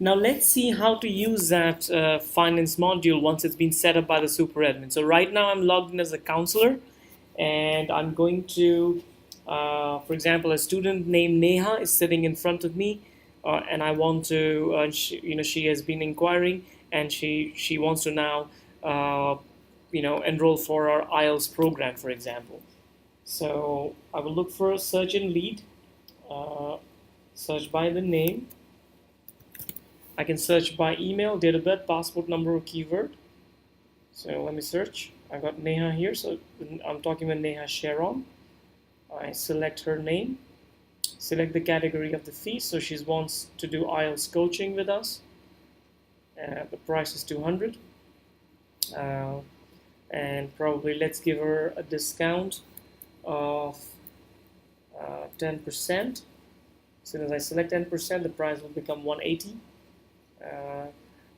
Now let's see how to use that finance module once it's been set up by the super admin. So right now I'm logged in as a counselor, and I'm going to, for example, a student named Neha is sitting in front of me, and I want to, she has been inquiring, and she wants to now, enroll for our IELTS program, for example. So I will look for a search in lead, uh, search by the name. I can search by email, date of birth, passport number, or keyword. So let me search. I got Neha here, so I'm talking with Neha Sharon. I select her name, select the category of the fee. So she wants to do IELTS coaching with us. The price is 200, uh, and probably let's give her a discount of 10%. As soon as I select 10%, the price will become 180.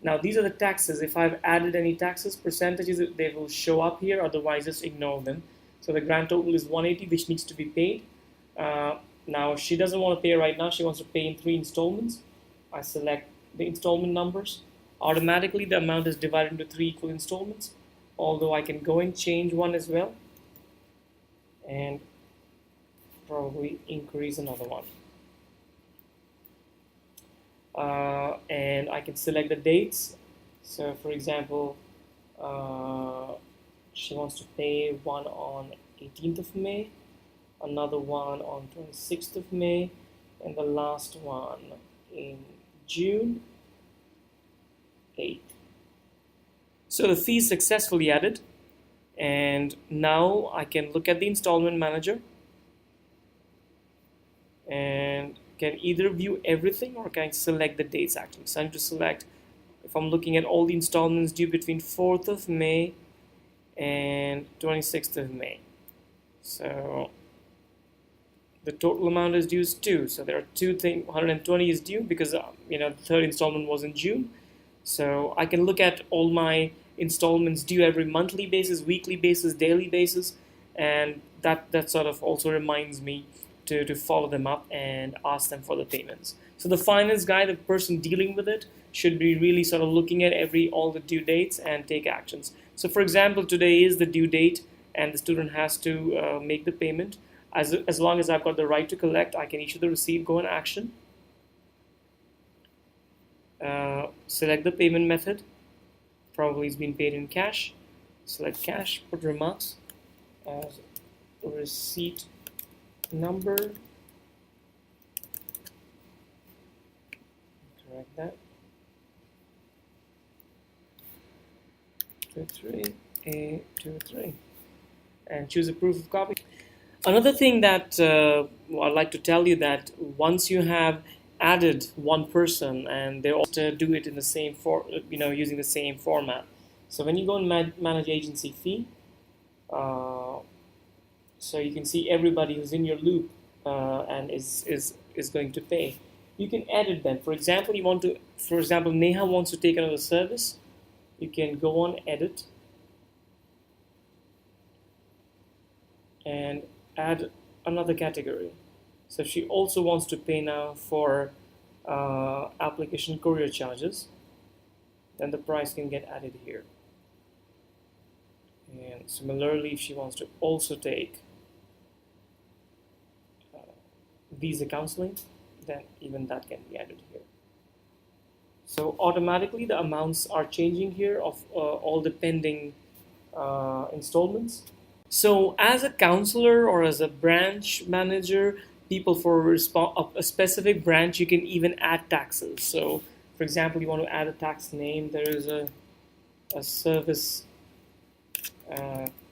Now these are the taxes. If I've added any taxes, percentages, they will show up here, otherwise just ignore them. So the grand total is 180, which needs to be paid. Now she doesn't want to pay right now, she wants to pay in 3 installments. I select the installment numbers. Automatically the amount is divided into 3 equal installments, although I can go and change one as well, and probably increase another one. And I can select the dates. So for example, she wants to pay one on 18th of May, another one on 26th of May, and the last one in June 8th. So the fee is successfully added, and now I can look at the installment manager and can either view everything or can I select the dates actually. So I need to select, if I'm looking at all the installments due between 4th of May and 26th of May. So the total amount is due is 2. So there are 2 things, 120 is due because the third installment was in June. So I can look at all my installments due every monthly basis, weekly basis, daily basis, and that sort of also reminds me to follow them up and ask them for the payments. So the finance guy, the person dealing with it, should be really sort of looking at all the due dates and take actions. So for example, today is the due date and the student has to make the payment. As long as I've got the right to collect, I can issue the receipt, go in action, select the payment method. Probably it's been paid in cash. Select cash, put remarks as receipt number. Correct that. 23A23. And choose a proof of copy. Another thing that I'd like to tell you, that once you have added one person and they also do it in the same using the same format. So when you go and manage agency fee, so you can see everybody who's in your loop and is going to pay. You can edit them. For example, Neha wants to take another service. You can go on edit and add another category. So she also wants to pay now for application courier charges, then the price can get added here. And similarly, if she wants to also take visa counseling, then even that can be added here. So automatically the amounts are changing here of all the pending installments. So as a counselor or as a branch manager, people for a specific branch, you can even add taxes. So for example, you want to add a tax name, there is a service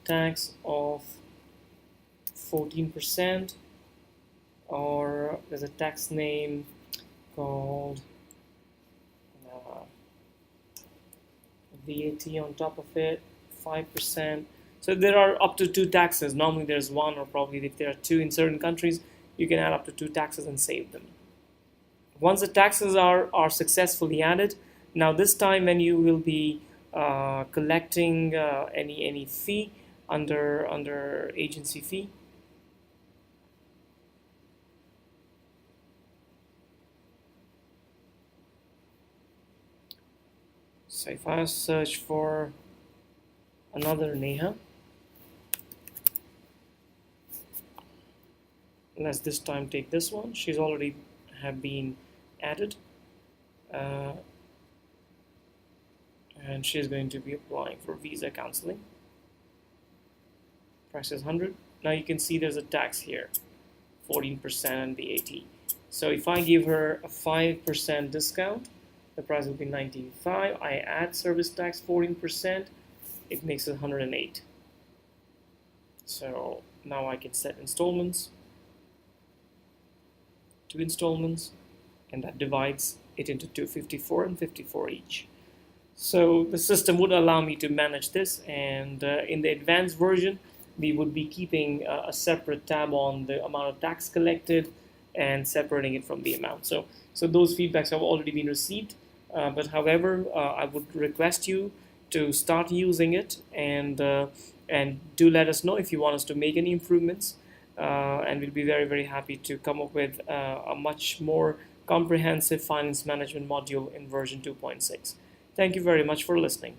tax of 14%, or there's a tax name called VAT on top of it, 5%. So there are up to 2 taxes. Normally there's 1, or probably if there are 2 in certain countries, you can add up to 2 taxes and save them. Once the taxes are successfully added, now this time when you will be collecting any fee under agency fee, So if I search for another Neha, let's this time take this one. She's already have been added, uh, and she's going to be applying for visa counseling. Price is 100. Now you can see there's a tax here, 14% and VAT. So if I give her a 5% discount, the price will be 95. I add service tax 14%, it makes it 108. So now I can set installments, 2 installments, and that divides it into 254 and 54 each. So the system would allow me to manage this, and in the advanced version, we would be keeping a separate tab on the amount of tax collected and separating it from the amount. So those feedbacks have already been received, but however, I would request you to start using it, and do let us know if you want us to make any improvements, and we'll be very, very happy to come up with a much more comprehensive finance management module in version 2.6. Thank you very much for listening.